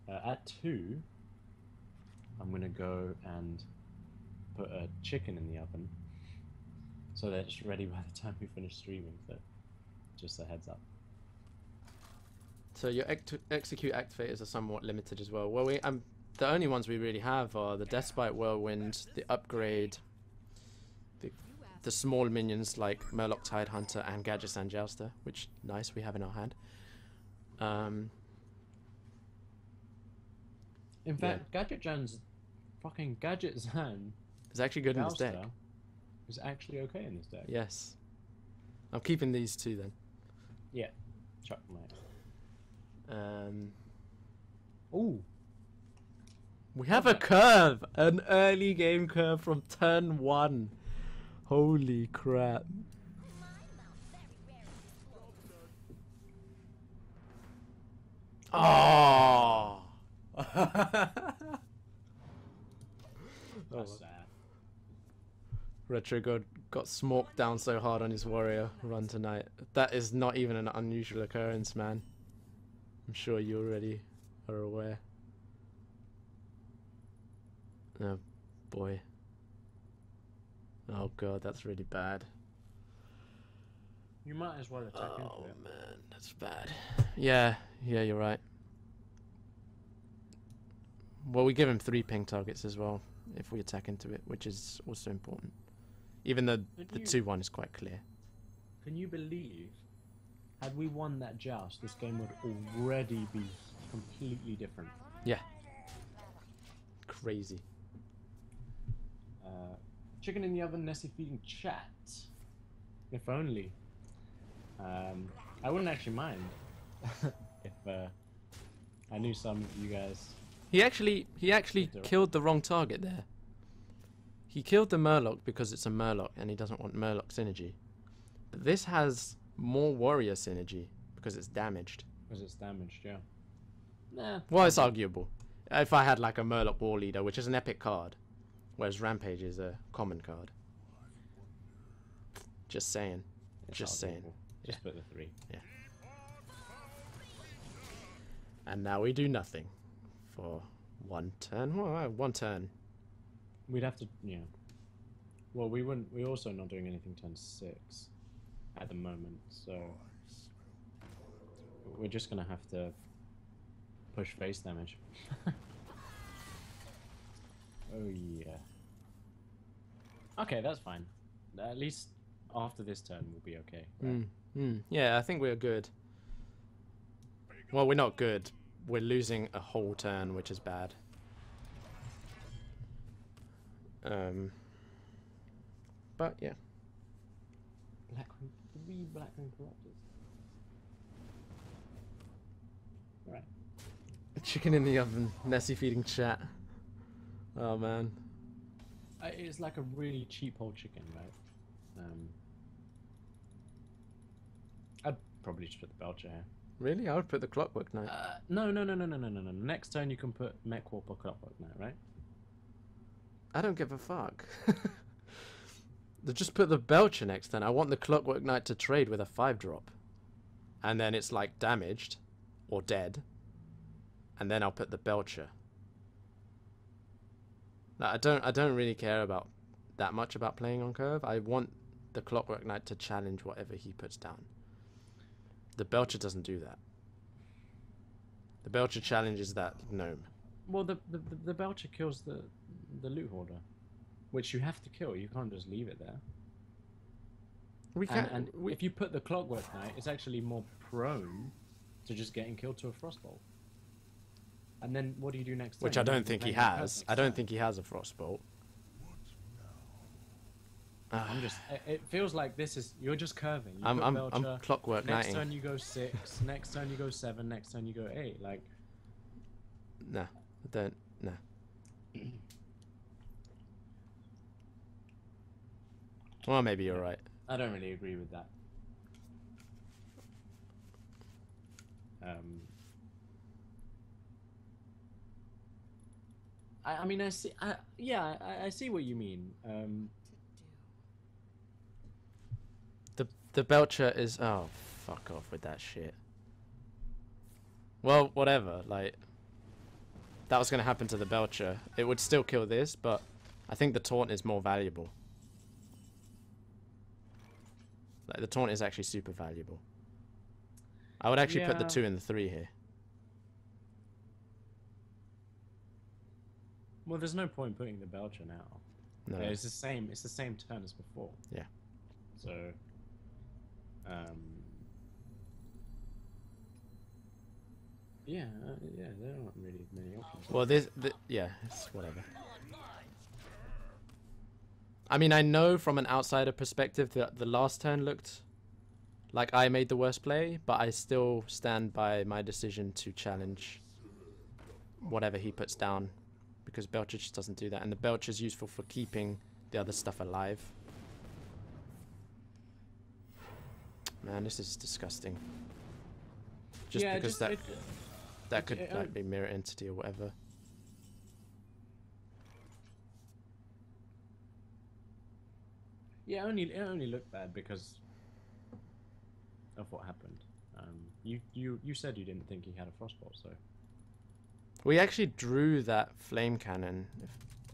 At 2, I'm gonna go and put a chicken in the oven so that it's ready by the time we finish streaming. So, just a heads up. So your execute activators are somewhat limited as well. Well, the only ones we really have are the Deathspite Whirlwind, the upgrade, the small minions like Murloc Tidehunter and Gadget Sandjouster, which nice we have in our hand. In fact, Gadget Jan's fucking Gadget Zan is actually good in this deck. Is actually okay in this deck. Yes. I'm keeping these two then. Yeah. Chuck mate. Ooh. We have a curve! An early game curve from turn 1. Holy crap. Oh! That's sad. Retro God got smoked down so hard on his warrior run tonight. That is not even an unusual occurrence, man. I'm sure you already are aware. Oh boy. Oh god, that's really bad. You might as well attack into it. Oh man, that's bad. Yeah, you're right. Well, we give him 3 ping targets as well if we attack into it, which is also important. Even though the 2-1 is quite clear. Can you believe, had we won that joust, this game would already be completely different? Yeah. Crazy. Chicken in the oven, Nessy feeding chat. If only. I wouldn't actually mind if I knew some of you guys. He actually killed the wrong target there. He killed the Murloc because it's a Murloc and he doesn't want Murloc synergy. But this has more warrior synergy because it's damaged. Because it's damaged, yeah. Nah. Well, it's arguable. If I had like a Murloc War Leader, which is an epic card, whereas Rampage is a common card. Just saying. It's Just arguable. saying. Just put the 3. Yeah. And now we do nothing for 1 turn. Well, 1 turn. We'd have to, yeah. Well, we wouldn't. We're also not doing anything turn 6 at the moment, so we're just gonna have to push face damage. Oh yeah. Okay, that's fine. At least after this turn, we'll be okay. Right? Yeah, I think we're good. Well, we're not good. We're losing a whole turn, which is bad. But yeah. 3 Blackroom Corruptors. Right. Chicken in the oven. Nessy feeding chat. Oh man. It's like a really cheap whole chicken, right? I'd probably just put the Belcher here. Really? I would put the Clockwork Knight. No. Next turn you can put Mech Warp or Clockwork Knight, right? I don't give a fuck. Just put the Belcher next turn. I want the Clockwork Knight to trade with a 5-drop. And then it's like damaged or dead. And then I'll put the Belcher. Like, I don't really care about that much about playing on curve. I want the Clockwork Knight to challenge whatever he puts down. The Belcher doesn't do that. The Belcher challenges that gnome. Well, the Belcher kills the Loot Hoarder, which you have to kill. You can't just leave it there. We can. If you put the Clockwork Knight, it's actually more prone to just getting killed to a Frostbolt. And then what do you do next turn? Which I don't think he has. I don't think he has a Frostbolt. I'm just. It feels like this is. You're just curving. You I'm Clockwork Knighting. Next turn you go 6. Next turn you go 7. Next turn you go 8. Like. Nah, I don't. Nah. Well, maybe you're right. I don't really agree with that. I mean, I see. I see what you mean. The Belcher is. Oh, fuck off with that shit. Well, whatever. Like, that was going to happen to the Belcher. It would still kill this, but I think the taunt is more valuable. Like, the taunt is actually super valuable. I would actually put the 2 and the 3 here. Well, there's no point putting the Belcher now. No. It's the same. It's the same turn as before. Yeah. So, yeah, there aren't really many options. Well, yeah, it's whatever. I mean, I know from an outsider perspective that the last turn looked like I made the worst play, but I still stand by my decision to challenge whatever he puts down, because Belcher just doesn't do that, and the Belcher is useful for keeping the other stuff alive. Man, this is disgusting. Just because that could like be mirror entity or whatever. Yeah, it only looked bad because of what happened. You said you didn't think he had a frostbolt, so we actually drew that flame cannon.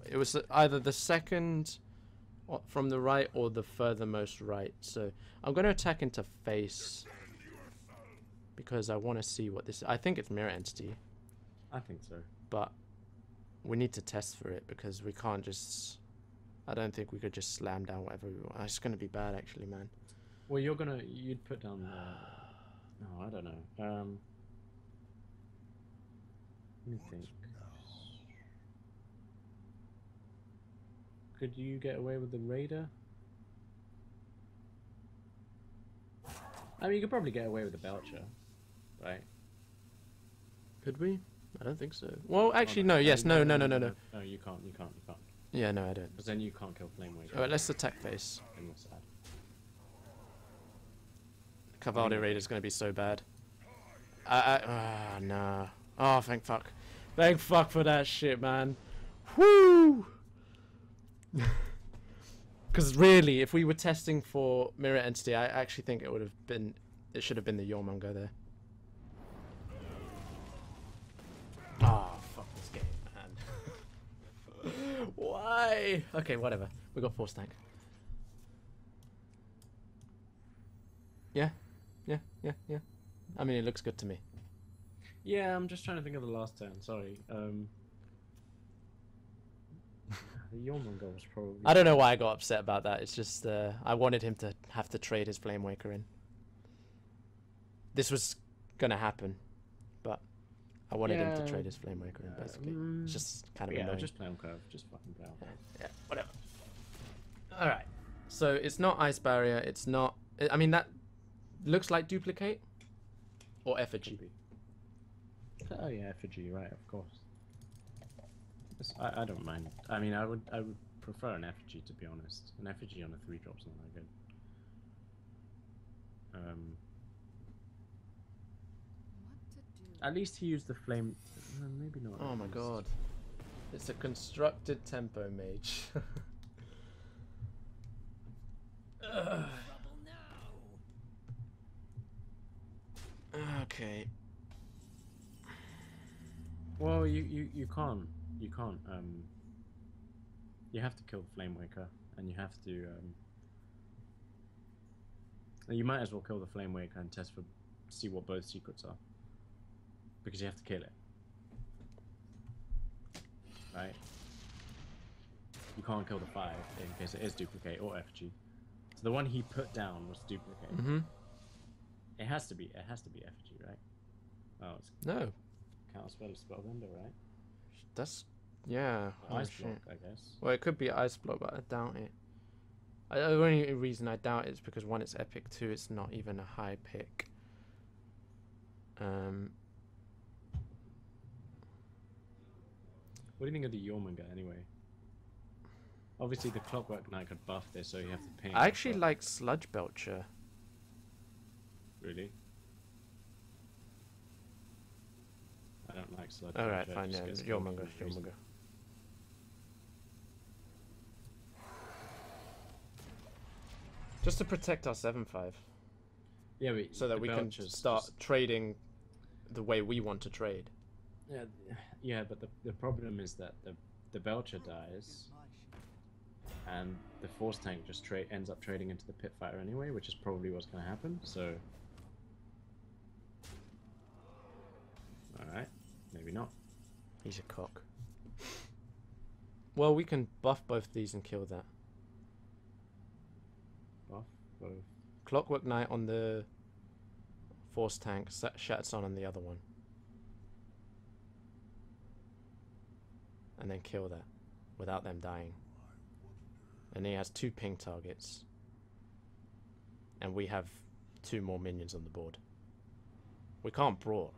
It was either the second from the right or the furthermost right. So I'm going to attack into face because I want to see what this is. I think it's mirror entity. I think so. But we need to test for it because we can't just... I don't think we could just slam down whatever we want. It's going to be bad actually, man. Well, you'd put down no, I don't know. Let me think. Could you get away with the Raider? I mean, you could probably get away with the Belcher, right? Could we? I don't think so. Well, actually, no. Yes, no. No, you can't. Yeah, no, I don't. Because then you can't kill Flame Wake. Alright, let's attack face. And you're sad. Cavalry Raider's going to be so bad. No. Oh, thank fuck. Thank fuck for that shit, man. Whoo! Because really, if we were testing for mirror entity, I actually think it would have been... It should have been the Yormonger there. Oh, fuck this game, man. Why? Okay, whatever. We got force tank. Yeah. I mean, it looks good to me. Yeah, I'm just trying to think of the last turn. Sorry. The Yormonger was probably... I don't know why I got upset about that. It's just I wanted him to have to trade his Flame Waker in. This was gonna happen, but I wanted him to trade his Flame Waker in, basically. It's just kind of annoying. Just play on curve. Just fucking play on curve. Yeah, whatever. Alright. So it's not Ice Barrier. It's not... I mean, that looks like Duplicate. Or Effigy. Oh yeah, Effigy, right, of course. I don't mind. I mean, I would prefer an Effigy, to be honest. An Effigy on a 3-drop's not that good. At least he used the flame. Maybe not. Oh my god. It's a constructed tempo mage. Okay. Well, you can't. You have to kill the Flame Waker, and you have to. You might as well kill the Flame Waker and test for, see what both secrets are, because you have to kill it, right? You can't kill the 5 in case it is Duplicate or FG. So the one he put down was Duplicate. Mm-hmm. It has to be FG, right? Oh, it's No. Counterspell of Spellbender, right? That's... Yeah. Ice Block, I guess. Well, it could be Ice Block, but I doubt it. The only reason I doubt it is because 1, it's epic, 2, it's not even a high pick. What do you think of the Yormonger, anyway? Obviously, the Clockwork Knight could buff this, so you have to ping. I actually like Sludge Belcher. Really? I don't like Sludge. Alright, Belcher, fine, yeah. just gets Yormonger. Just to protect our 7-5. Yeah, but so that we can start trading the way we want to trade. Yeah, yeah, but the problem is that the Belcher dies, and the Force Tank just ends up trading into the Pitfire anyway, which is probably what's going to happen. So, all right, maybe not. He's a cock. Well, we can buff both these and kill that. Buff both. Clockwork Knight on the Force Tank, Shattered Sun on the other one. And then kill that without them dying. And he has 2 ping targets. And we have 2 more minions on the board. We can't brawl.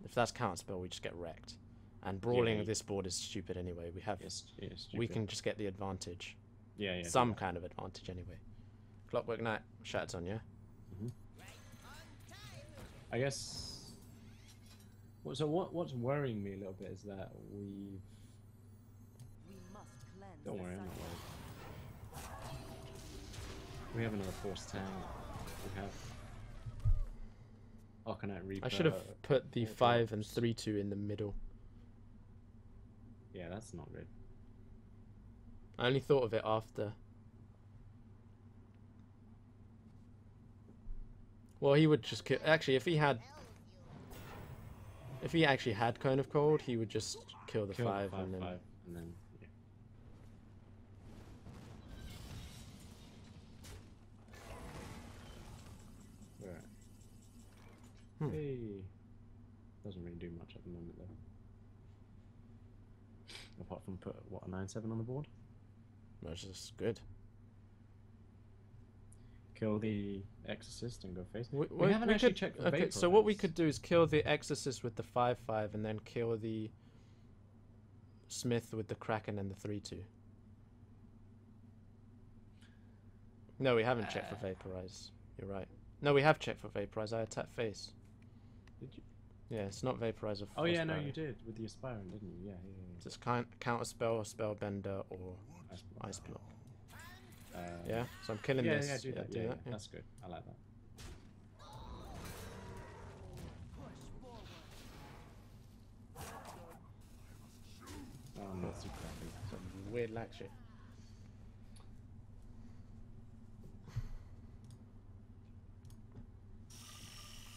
If that's counterspell, we just get wrecked. And brawling this board is stupid anyway. We have we can just get the advantage. Yeah, some kind of advantage anyway. Clockwork Knight, Shattered Sun, yeah? I guess... So what's worrying me a little bit is that we've... Don't worry, I'm not worried. We have another Force Tank. We have... Arcanite Reaper. I should have put the 5 and 3/2 in the middle. Yeah, that's not good. I only thought of it after. Well, he would just kill... Actually, if he actually had Cone of Cold, he would just kill the 5 and then... Yeah. Right. Hey. Doesn't really do much at the moment, though. Apart from put, what, a 9/7 on the board? Which is good. Kill the Exorcist and go face. We haven't actually checked the Okay, so what we could do is kill the Exorcist with the 5/5 and then kill the Smith with the Kraken and the 3/2. No, we haven't checked for Vaporize. You're right. No, we have checked for Vaporize. I attacked face. Did you? Yeah, it's not Vaporize or Oh yeah, no, Barrier. you did with the Aspirant, didn't you? Yeah. Just counter spell or Spellbender or Ice Block. Yeah, so I'm killing this. Yeah, do that. Yeah. That's good. I like that. Oh, not super happy. Some weird lag shit.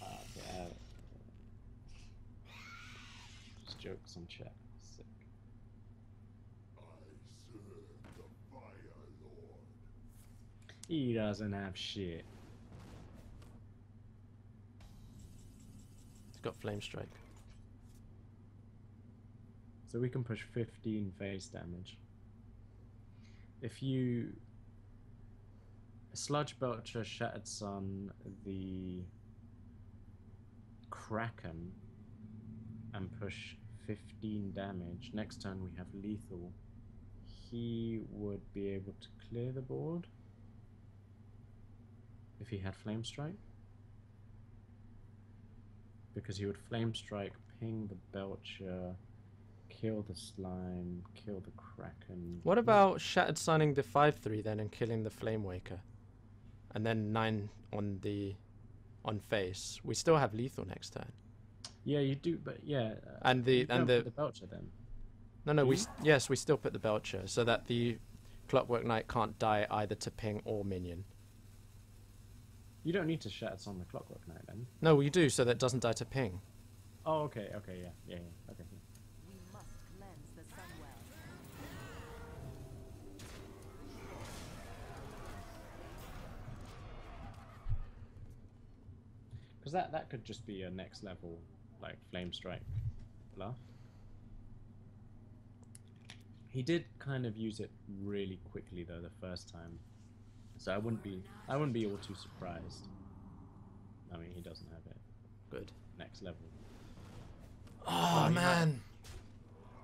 Okay, just jokes on chat. Sick. He doesn't have shit. He's got Flame Strike. So we can push 15 face damage. If you Sludge Belcher, Shattered Sun, the Kraken, and push 15 damage. Next turn we have lethal. He would be able to clear the board if he had Flame Strike. Because he would Flame Strike, ping the Belcher, kill the slime, kill the Kraken. What about Shattered Sunning the 5/3 then and killing the Flame Waker? And then 9 on face. We still have lethal next turn. Yeah, you do, but yeah. And the Belcher then. No, we still put the Belcher so that the Clockwork Knight can't die either to ping or minion. You don't need to Shattered on the Clockwork Knight then. No, we do so that it doesn't die to ping. Oh, okay, yeah, okay. Yeah. We must cleanse the Sunwell. Because that could just be a next level, like Flame Strike bluff. He did kind of use it really quickly though the first time, so I wouldn't be all too surprised. I mean, he doesn't have it. Good. Next level. Oh man!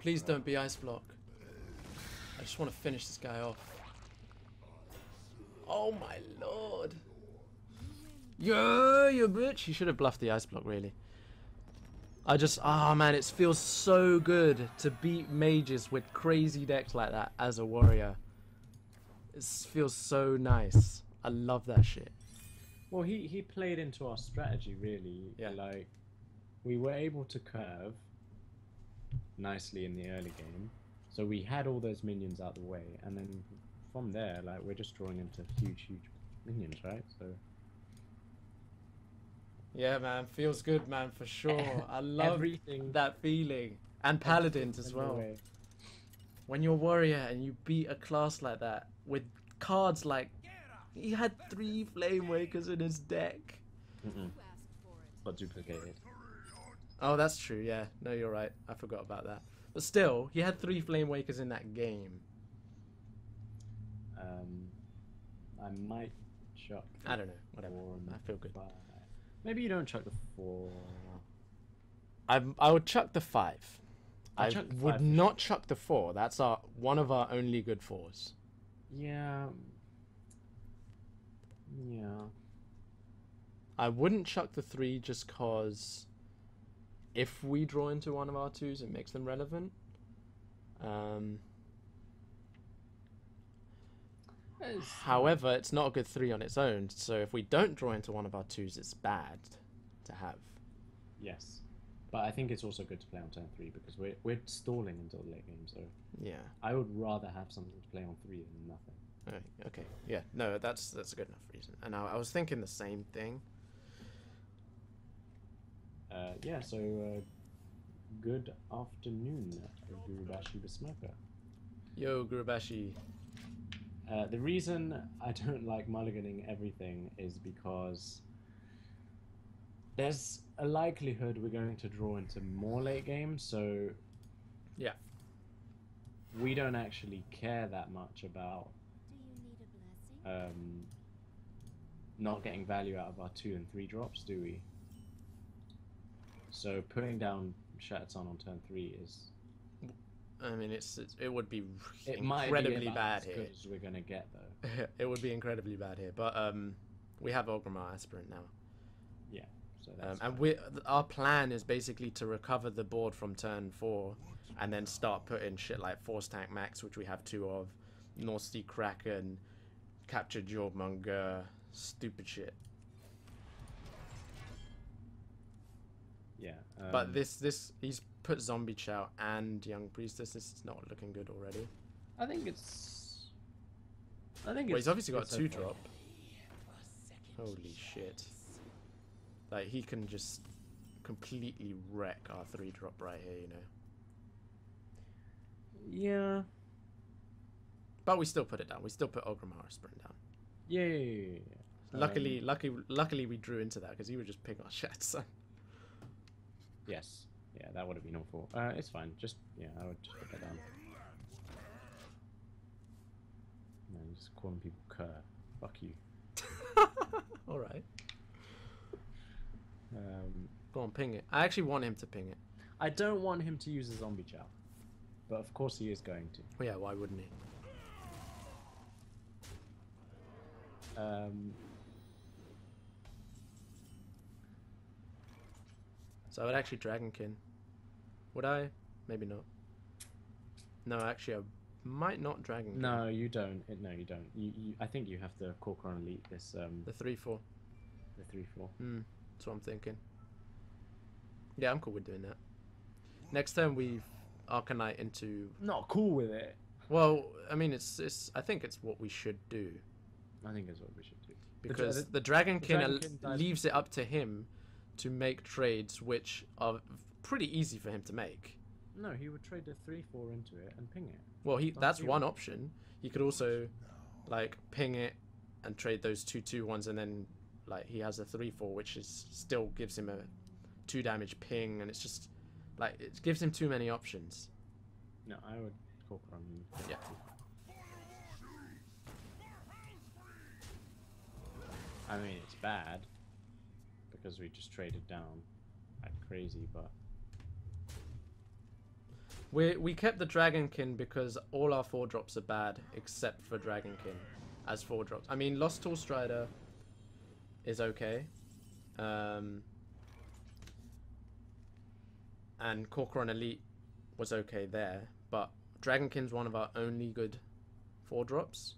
Please don't be Ice Block. I just want to finish this guy off. Oh my lord! Yeah, you bitch! He should have bluffed the Ice Block, really. Man, it feels so good to beat mages with crazy decks like that as a warrior. It feels so nice. I love that shit. Well, he played into our strategy really. Yeah. Like, we were able to curve, nicely in the early game. So we had all those minions out the way, and then from there, like, we're just drawing into huge minions, right? So Yeah, man, feels good, man, for sure. I love everything, that feeling. And paladins as well. Way. When you're warrior and you beat a class like that with cards like he had 3 Flame Wakers in his deck. But duplicated. Oh, that's true. Yeah, no, you're right. I forgot about that. But still, he had 3 Flame Wakers in that game. I might chuck. I don't know. Whatever. I feel good. Maybe you don't chuck the 4. I would chuck the 5. I chuck the would 5 not chuck the 4. That's one of our only good 4s. Yeah. Yeah. I wouldn't chuck the 3 just cause if we draw into one of our 2s, it makes them relevant. However, it's not a good 3 on its own, so if we don't draw into one of our 2s, it's bad to have. Yes. But I think it's also good to play on turn 3 because we're stalling until the late game, so Yeah. I would rather have something to play on 3 than nothing. Oh, okay. Yeah. No, that's a good enough reason. And I was thinking the same thing. Yeah, so good afternoon, Gurubashi Besmoker. Yo, Gurubashi. The reason I don't like mulliganing everything is because there's a likelihood we're going to draw into more late games, so yeah, we don't actually care that much about not getting value out of our 2 and 3 drops, do we? So putting down Shattered Sun on turn 3 is... I mean, it would be incredibly bad as here. good as we're gonna get, though. It would be incredibly bad here, but we have Orgrimmar Aspirant now. Yeah, so that's and our plan is basically to recover the board from turn 4, and then start putting shit like Force Tank Max, which we have 2 of, North Sea Kraken, Captured Jawmonger, stupid shit. Yeah. But this he's put Zombie Chow and Young Priestess. This is not looking good already. I think it's... Well, he's obviously got a 2 okay. drop. Holy shit. Like, he can just completely wreck our 3 drop right here, you know. Yeah. But we still put it down. We still put Orgrimmar Aspirant down. Yeah. Luckily we drew into that because he would just pick our Shattered Sun. Yes. Yeah, that would have been awful. It's fine. Just, yeah, I would just put that down. No, just calling people cur. Fuck you. Alright. Go on, ping it. I actually want him to ping it. I don't want him to use the Zombie Chow. But of course he is going to. Well, yeah, why wouldn't he? So I would actually Dragonkin. Would I? Maybe not. No, actually, I might not Dragonkin. No, you don't. No, you don't. I think you have to Corcoran Elite this. The 3/4. The 3/4. That's what I'm thinking. Yeah, I'm cool with doing that. Next turn we Arcanite into. Not cool with it. Well, I mean, I think it's what we should do. I think it's what we should do. Because the Dragonkin leaves it up to him to make trades which are pretty easy for him to make. No, he would trade a 3/4 into it and ping it. Well, that's one option. He could also, like, ping it and trade those 2/2 ones, and then, like, he has a 3/4, which still gives him a 2 damage ping, and it's just, like, it gives him too many options. No, I would Corcoran. Yeah. I mean, it's bad because we just traded down like crazy, but we kept the Dragonkin because all our 4-drops are bad except for Dragonkin as 4-drops. I mean, Lost Tall Strider is okay, and Corcoran Elite was okay there, but Dragonkin's one of our only good 4-drops.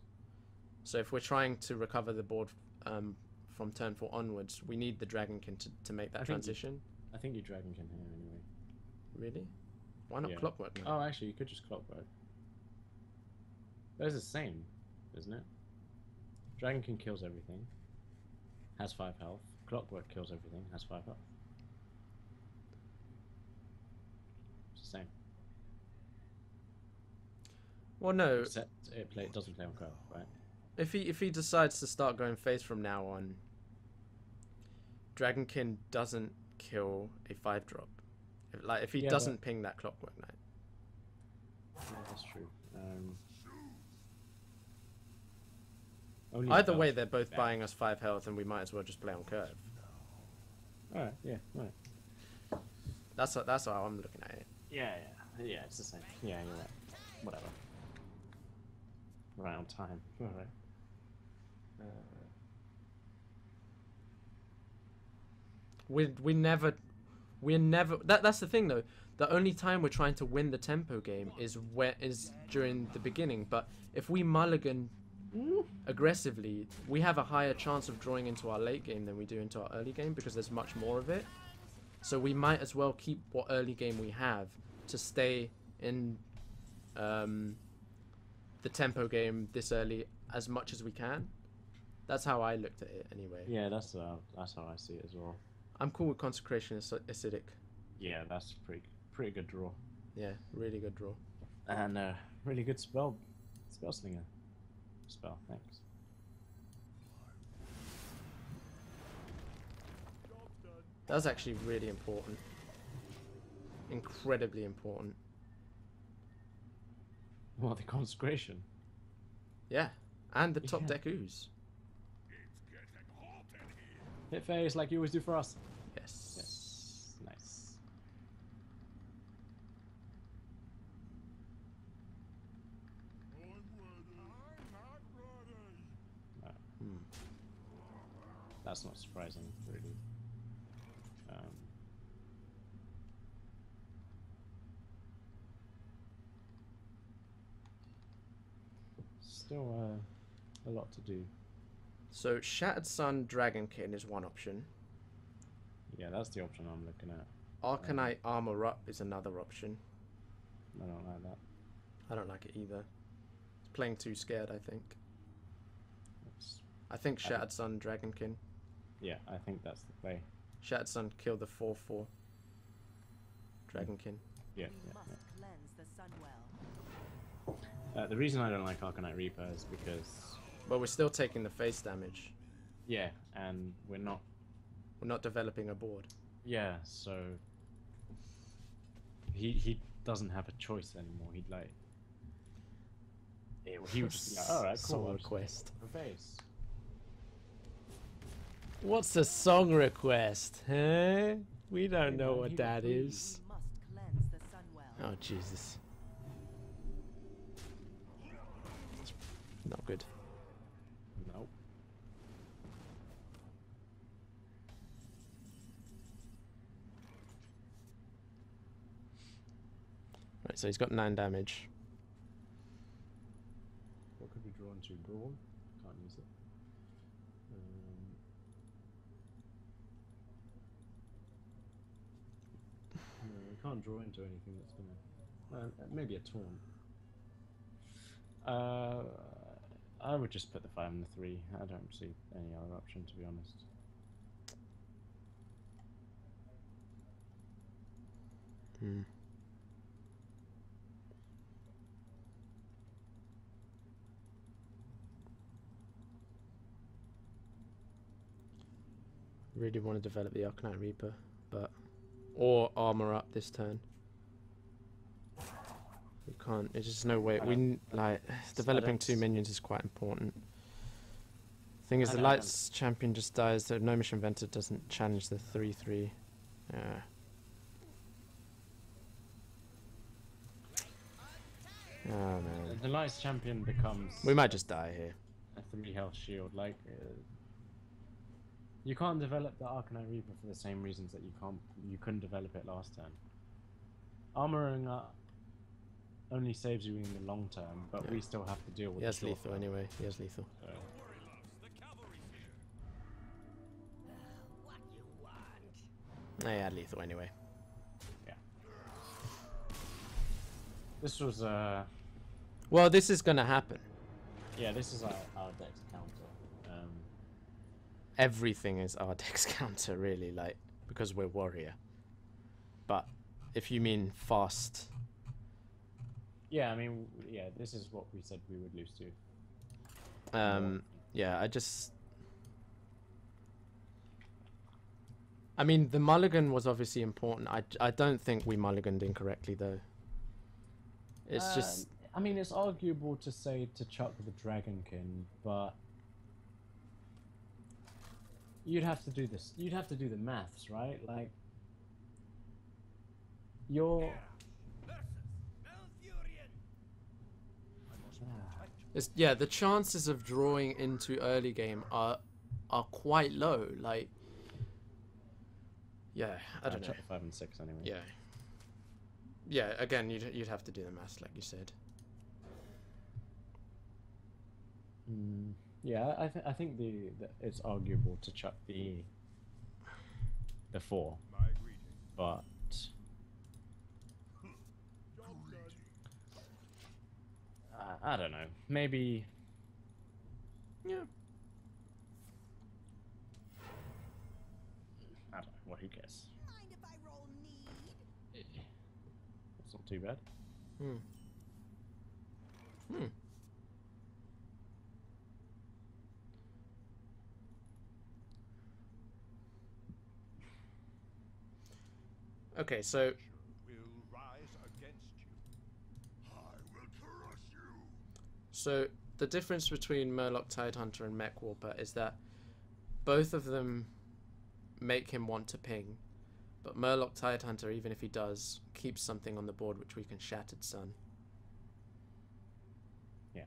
So if we're trying to recover the board from turn 4 onwards, we need the Dragonkin to make that transition. I think you Dragonkin here anyway. Really? Why not Yeah. Clockwork Knight? Oh, actually, you could just Clockwork. That's the same, isn't it? Dragon King kills everything. Has 5 health. Clockwork kills everything. Has 5 health. It's the same. Well, no. Except it doesn't play on curve, right? If he decides to start going phase from now on, Dragonkin doesn't kill a 5-drop. If he Yeah, doesn't ping that Clockwork Knight. Yeah, that's true. Only Either the way, health they're both bad. buying us 5 health, and we might as well just play on curve. Alright, yeah, right. That's how I'm looking at it. Yeah, it's the same. Yeah, you're right. Whatever. Right on time. Alright. We're never. That's the thing though. The only time we're trying to win the tempo game is during the beginning. But if we mulligan aggressively, we have a higher chance of drawing into our late game than we do into our early game because there's much more of it. So we might as well keep what early game we have to stay in the tempo game this early as much as we can. That's how I looked at it anyway. Yeah, that's how I see it as well. I'm cool with Consecration Acidic. Yeah, that's pretty good draw. Yeah, really good draw. And really good spell slinger. Spell, thanks. That's actually really important. Incredibly important. What, the consecration? Yeah, and the top Yeah. deck ooze. Hit phase like you always do for us. Yes. Yes, nice. That's not surprising, really. Still a lot to do. So Shattered Sun Dragonkin is one option. Yeah, that's the option I'm looking at. Arcanite Armor Up is another option. I don't like that. I don't like it either. It's playing too scared, I think. I think Shattered Sun Dragonkin. Yeah, I think that's the play. Shattered Sun kill the 4/4 Dragonkin. Yeah, We yeah, must cleanse the Sunwell. yeah. The reason I don't like Arcanite Reaper is because, But we're still taking the face damage. yeah, and we're not. We're not developing a board. Yeah, so he doesn't have a choice anymore. He'd like. He would just be like, all right, cool. Song I'll just request. have a face. What's a song request, huh? We don't Hey, know man, what he that was is. We must cleanse the Sunwell. Oh, Jesus. Not good. Nope. Right, so he's got 9 damage. What could we draw into? Brawl? Can't use it. No, we can't draw into anything that's gonna. Maybe a taunt. I would just put the 5 and the 3. I don't see any other option, to be honest. Hmm. Really want to develop the Arcanite Reaper, or armor up this turn. We can't. There's just no way. Developing 2 minions is quite important. Thing is, the Lights champion just dies. The Gnomish Inventor doesn't challenge the 3/3. Yeah. Oh man. The Lights champion becomes. We might just die here. A 3 health shield. Like, you can't develop the Arcanite Reaper for the same reasons that you couldn't develop it last turn. Armoring up only saves you in the long term, but Yeah. we still have to deal with He has the short lethal term. anyway. He has lethal. So, No, he had lethal anyway. yeah. This was Well, this is gonna happen. yeah, this is our dex counter. Everything is our dex counter, really, like, because we're warrior. But if you mean fast, Yeah, I mean, yeah, this is what we said we would lose to. yeah, I mean, the mulligan was obviously important. I don't think we mulliganed incorrectly, though. It's just... I mean, it's arguable to say to chuck the Dragonkin, but you'd have to do this. You'd have to do the maths, right? Like, you're... It's, yeah, the chances of drawing into early game are quite low. Like, yeah, I don't know. Chuck the 5 and 6 anyway. Yeah. Yeah, again, you'd have to do the maths, like you said. Yeah, I think the it's arguable to chuck the 4, but I don't know. Maybe. Yeah. I don't know. Well, who cares? Mind if I roll need? It's not too bad. Okay, so the difference between Murloc Tidehunter and Mech Warper is that both of them make him want to ping, but Murloc Tidehunter, even if he does, keeps something on the board which we can Shattered Sun. Yeah.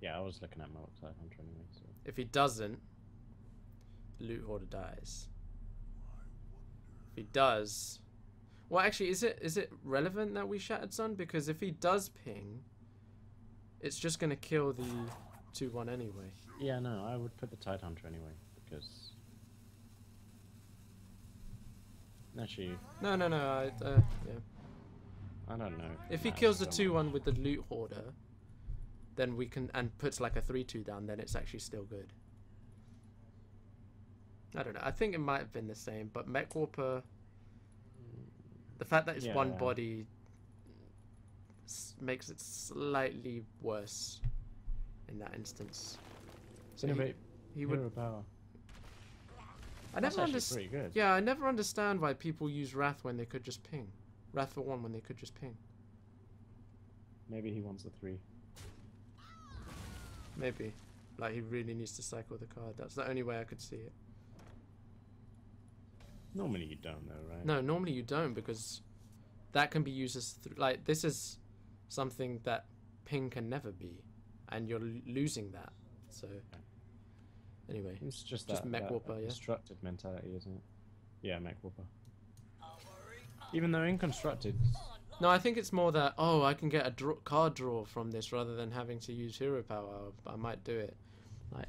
Yeah, I was looking at Murloc Tidehunter anyway. So. If he doesn't, Loot Hoarder dies. If he does, well, actually, is it relevant that we Shattered Sun? Because if he does ping, it's just gonna kill the 2/1 anyway. Yeah, no, I would put the Tidehunter anyway because. Actually. No, yeah. I don't know. If he kills the 2/1 with the Loot Hoarder, then we can, and puts like a 3/2 down, then it's actually still good. I don't know. I think it might have been the same, but Mech Warper, the fact that it's one body makes it slightly worse in that instance. So he would. Power. I never understand. Pretty good. Yeah, I never understand why people use Wrath when they could just ping. Wrath for 1 when they could just ping. Maybe he wants a 3. Maybe. Like, he really needs to cycle the card. That's the only way I could see it. Normally you don't, though, right? No, normally you don't, because that can be used as... like, this is something that ping can never be. And you're losing that. So... Anyway, it's just Mech Warper, yeah. Constructed mentality, isn't it? Yeah, Mech Warper. Even though in constructed. No, I think it's more that I can get a card draw from this rather than having to use hero power. I might do it, like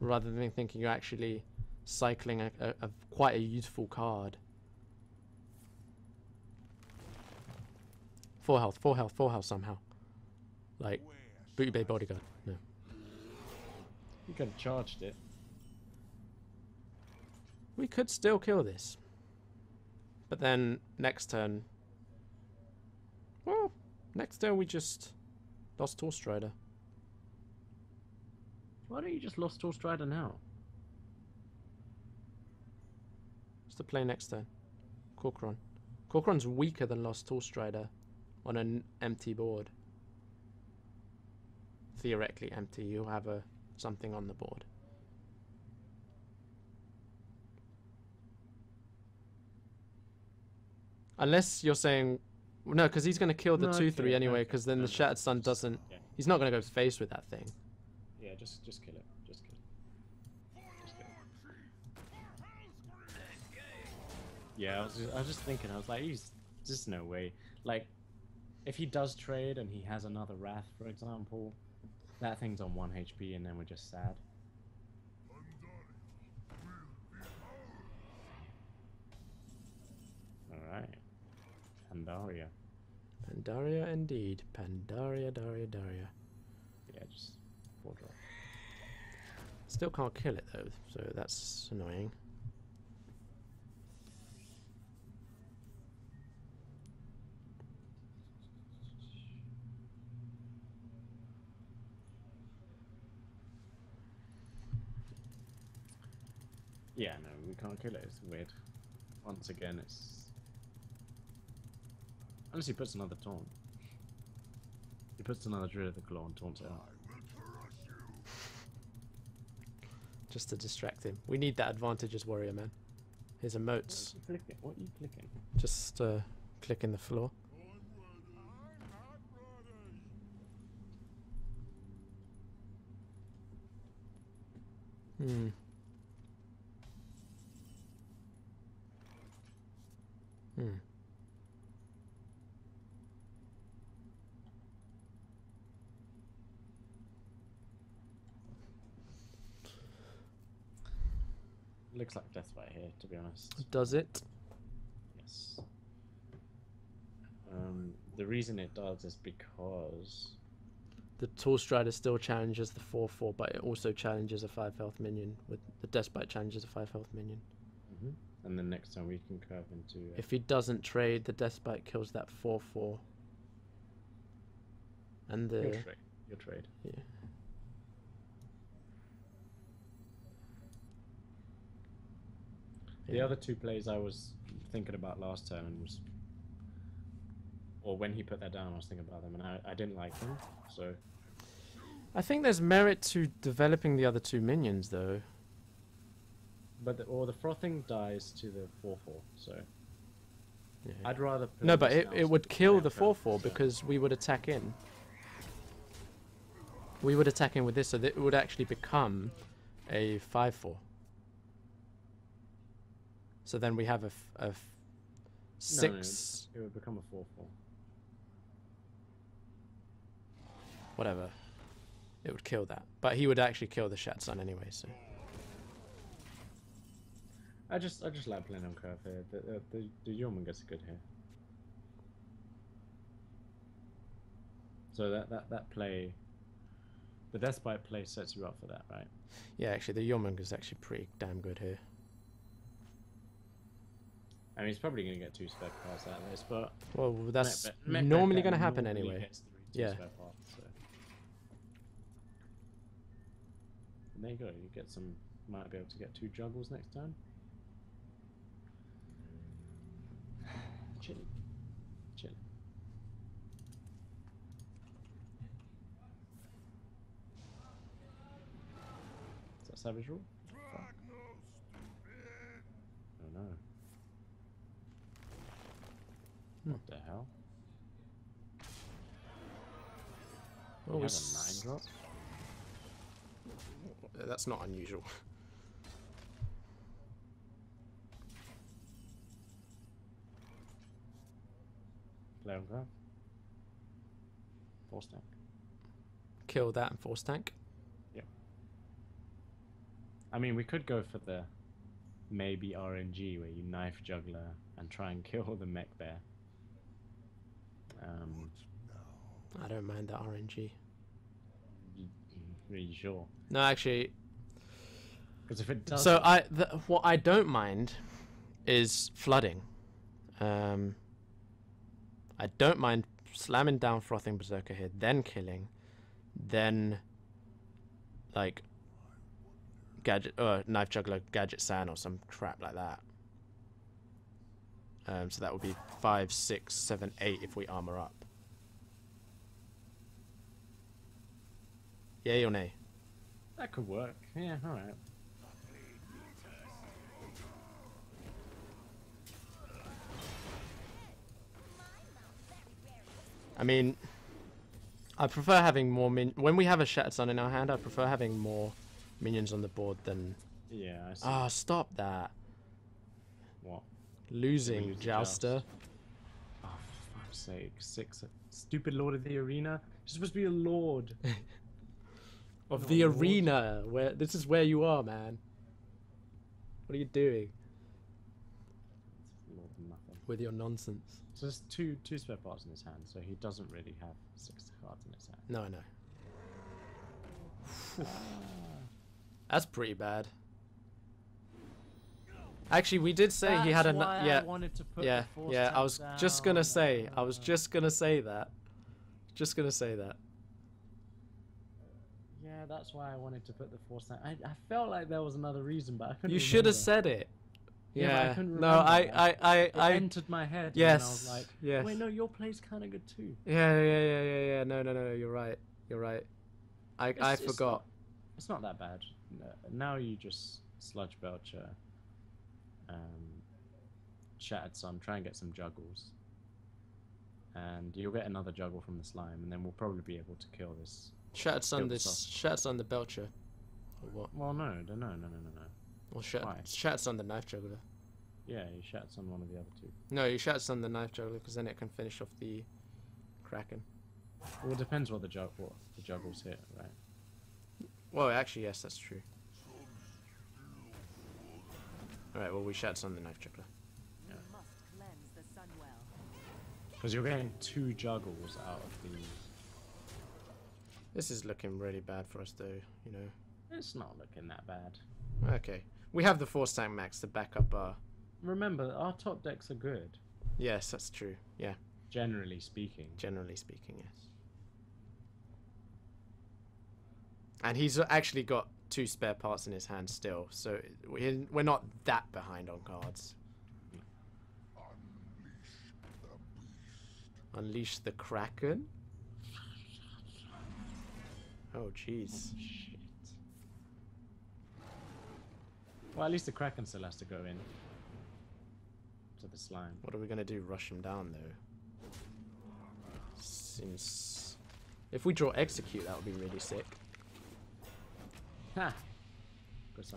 rather than thinking you're actually cycling a quite a useful card. 4 health, 4 health, 4 health somehow. Like Booty Bay Bodyguard. No. You could have charged it. We could still kill this. But then next turn... well, next turn we just lost Tour Strider. Why don't you just lost Tour Strider now? What's the play next turn? Corcoran. Corcoran's weaker than Lost Tour Strider on an empty board. Theoretically empty. You'll have something on the board. Unless you're saying... no, because he's going to kill the 2/3 anyway, because then the Shattered Sun doesn't... yeah. He's not going to go face with that thing. Yeah, just kill it. Just kill it. Just kill it. Yeah, I was just thinking, I was like, he's just no way. Like, if he does trade and he has another Wrath, for example, that thing's on 1 HP and then we're just sad. Alright. Pandaria. Pandaria indeed. Pandaria, Daria, Daria. Yeah, just 4-drop. Still can't kill it though, so that's annoying. Yeah, no, we can't kill it. It's weird. Once again, it's unless he puts another taunt. He puts another Druid of the Claw and taunts it out. Just to distract him. We need that advantage as warrior, man. His emotes. What are you clicking? Just clicking the floor. Hmm. Hmm. Looks like death right here, to be honest. Does it? Yes. The reason it does is because The Tall Strider still challenges the 4/4, but it also challenges a 5 health minion. With the Despite challenges a 5 health minion. and then next time we can curve into. If he doesn't trade, the Despite kills that 4/4. And the Your trade. yeah. The other two plays I was thinking about last turn and was, or when he put that down, I was thinking about them, and I didn't like them. So I think there's merit to developing the other two minions, though. but the frothing dies to the 4/4, so Yeah. I'd rather. Put No, but this it now would so kill we the can 4/4 so- because we would attack in. We would attack in with this, so that it would actually become a 5/4. So then we have a No, 6, it would become a 4/4. whatever. It would kill that, but he would actually kill the Shat Sun anyway. So I just like playing on curve here. The Yeoman gets good here. So that play, the Despite play sets you up for that, right? yeah, actually the Yeoman is actually pretty damn good here. I mean, he's probably going to get 2 spare parts out of this, but Well, that's Mech normally Mech going to happen normally anyway. hits 2 Yeah. spare parts, so. And there you go. You get some. Might be able to get 2 juggles next time. Chill. Chill. Is that Savage Rule? Fuck. Oh no. What the hell? Oh, We we have a 9-drop? That's not unusual. Play on grab. Force tank. Kill that and force tank. I mean, we could go for the maybe RNG where you knife juggler and try and kill the mech bear. I don't mind that RNG. Are you sure? No, actually. Because if it does, So what I don't mind is flooding. I don't mind slamming down Frothing Berserker here, then killing, then like gadget knife juggler gadget sand or some crap like that. So that would be 5, 6, 7, 8 if we armor up. Yay or nay? that could work. Yeah, all right. I mean, I prefer having more when we have a Shattered Sun in our hand, I prefer having more minions on the board than... Yeah, I see. Ah, stop that. What? Losing, lose the Jouster. Oh, for fuck's sake. 6. Stupid Lord of the Arena. You're supposed to be a Lord. Of Not the Lord. arena, where this is where you are, man. What are you doing? Lord of nothing. with your nonsense. So there's two spare parts in his hand, so he doesn't really have 6 cards in his hand. No, I know. That's pretty bad. Actually, we did say he had a I wanted to put the force yeah. tank I was just gonna down. say. I was just gonna say that. Just gonna say that. Yeah, that's why I wanted to put the force tank. I felt like there was another reason, but I couldn't. You should have remember. said it. Yeah, but I Yeah. couldn't No, remember. It I. entered my head. Yes. And I was like, Yes. wait, no, your play's kind of good too. Yeah. No. You're right. You're right. I It's forgot. It's not that bad. No, now you just sludge belcher, shattered sun. Try and get some juggles, and you'll get another juggle from the slime, and then we'll probably be able to kill this. Shattered Sun. Kill the This sauce. Shattered Sun the Belcher. Or what? Well, no. Or Why? Shattered Sun the Knife Juggler. Yeah, you shattered sun one of the other two. No, you Shattered Sun the Knife Juggler because then it can finish off the Kraken. Well, it depends what the juggles hit, right? Well, actually, yes, that's true. Alright, well, we Shattered Sun the Knife Juggler. Must cleanse the sun well. Because you're getting 2 juggles out of the. This is looking really bad for us, though, you know. It's not looking that bad. Okay. We have the Force Tank Max to back up our... Remember, our top decks are good, Yes, that's true. Yeah, generally speaking. generally speaking, yes. And he's actually got 2 spare parts in his hand still, so we're not that behind on cards. Unleash the Kraken? Oh, jeez. Shit. Well, at least the Kraken still has to go in. To the slime. What are we going to do? Rush him down, though? Since... If we draw Execute, that would be really sick. Ha!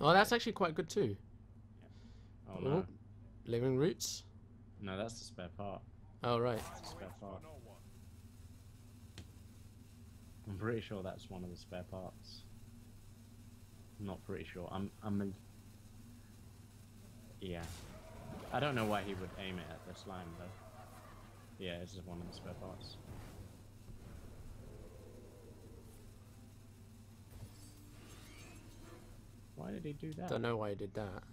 Oh, that's actually quite good, too. Oh, no. Living Roots? No, that's the spare part. Oh, right. That's the spare part. I'm pretty sure that's one of the spare parts. I'm not pretty sure. Yeah. I don't know why he would aim it at the slime though. Yeah, it's just one of the spare parts. Why did he do that? Don't know why he did that.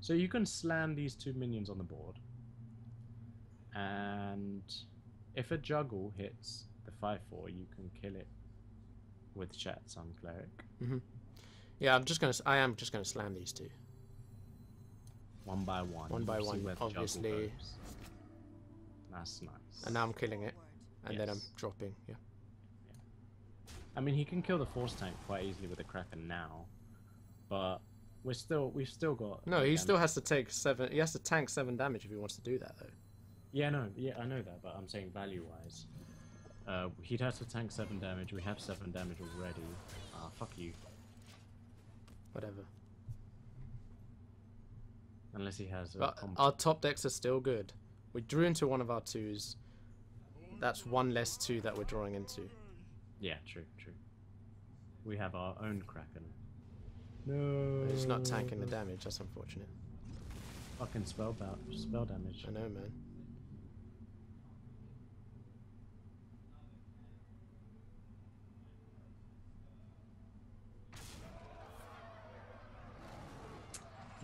So you can slam these 2 minions on the board, and if a juggle hits the 5/4, you can kill it with Shattered Sun Cleric. Yeah, I am just gonna slam these 2. One by one. One by We'll see one, where the juggle obviously. goes. That's nice. And now I'm killing it. And then I'm Yes. dropping, yeah. I mean, he can kill the Force Tank quite easily with the Kraken now, but we've still got. No, he still damage. has to take 7, he has to tank 7 damage if he wants to do that, though. Yeah, I know that, but I'm saying value-wise. He'd have to tank 7 damage. We have 7 damage already. Ah, fuck you. Whatever. Unless he has. But our top decks are still good. We drew into one of our 2s. That's 1 less 2 that we're drawing into. Yeah, true. We have our own Kraken. No. It's not tanking the damage, that's unfortunate. Fucking spell damage. I know, man.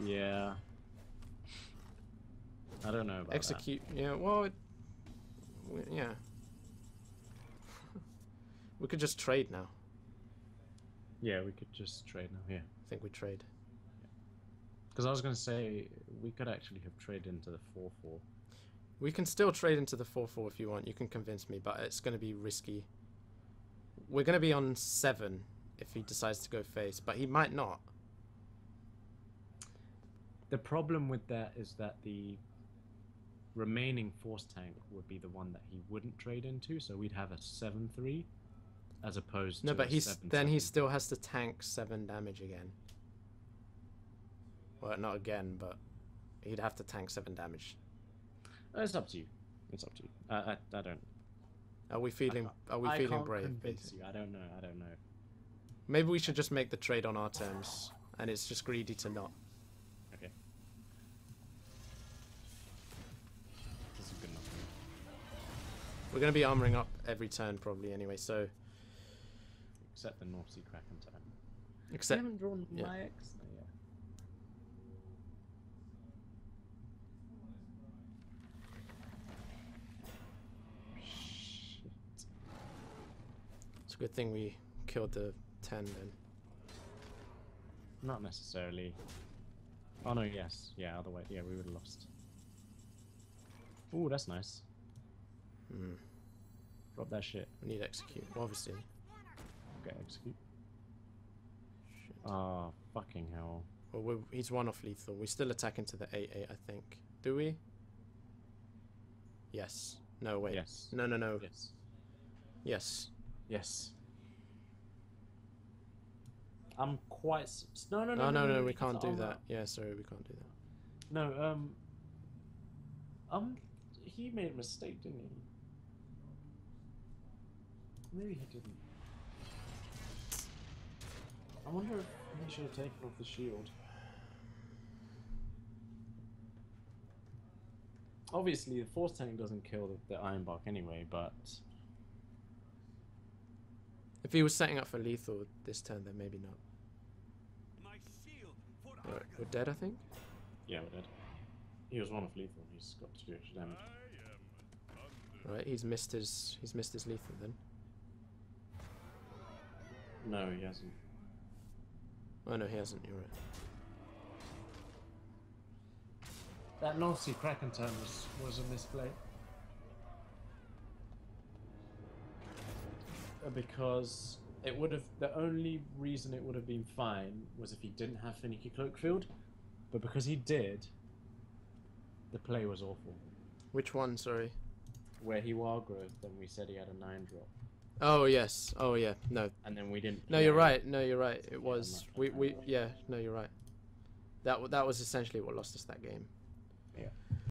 Yeah. I don't know about Execute, yeah, well, yeah. We could just trade now. that. Yeah, we could just trade now. Yeah. I think we trade. Because I was going to say, we could actually have traded into the 4/4. We can still trade into the 4/4 if you want. You can convince me, but it's going to be risky. We're going to be on 7 if he decides to go face, but he might not. The problem with that is that the remaining Force Tank would be the one that he wouldn't trade into, so we'd have a 7/3 as opposed to No, but a he's 7/7. then he still has to tank 7 damage again. Well, not again, but he'd have to tank 7 damage. It's up to you. It's up to you. I don't. Are we feeling I can't brave? convince basically? you. I don't know. Maybe we should just make the trade on our terms and it's just greedy to not. Okay. This is good enough. We're going to be armoring up every turn probably anyway, so... Except the North Sea Kraken turn. Except... I haven't drawn yeah. my X. No, yeah. Shit. It's a good thing we killed the 10 then. Not necessarily. Oh no, yes. Yeah, other way. Yeah, we would have lost. Ooh, that's nice. Hmm. Drop that shit. We need execute, obviously. Okay, execute. Shit. Oh, fucking hell. Well, he's one off lethal. We still attack into the 8-8, I think. Do we? Yes. No, wait. Yes. No, no, no. Yes. Yes. Yes. I'm quite. No, no, No, no, no, no, we it's can't do armor that. up. Yeah, sorry, we can't do that. No, he made a mistake, didn't he? Maybe he didn't. I wonder if he should have taken off the shield. Obviously, the Force Tank doesn't kill the Ironbark anyway, but... If he was setting up for lethal this turn, then maybe not. Right, we're dead, I think? Yeah, we're dead. He was one of lethal, he's got 2 extra damage. Right, he's missed his lethal then. No, he hasn't. Oh no, he hasn't, you're right. That North Sea Kraken turn was a misplay. Because it would have, the only reason it would have been fine was if he didn't have Finicky Cloakfield, but because he did, the play was awful. Which one, sorry? Where he wild growth, then we said he had a 9 drop, Oh yes, oh yeah, no. and then we didn't. No, play. you're right, no, you're right. It Yeah, was, I'm not- yeah, no, you're right. That was essentially what lost us that game. Yeah.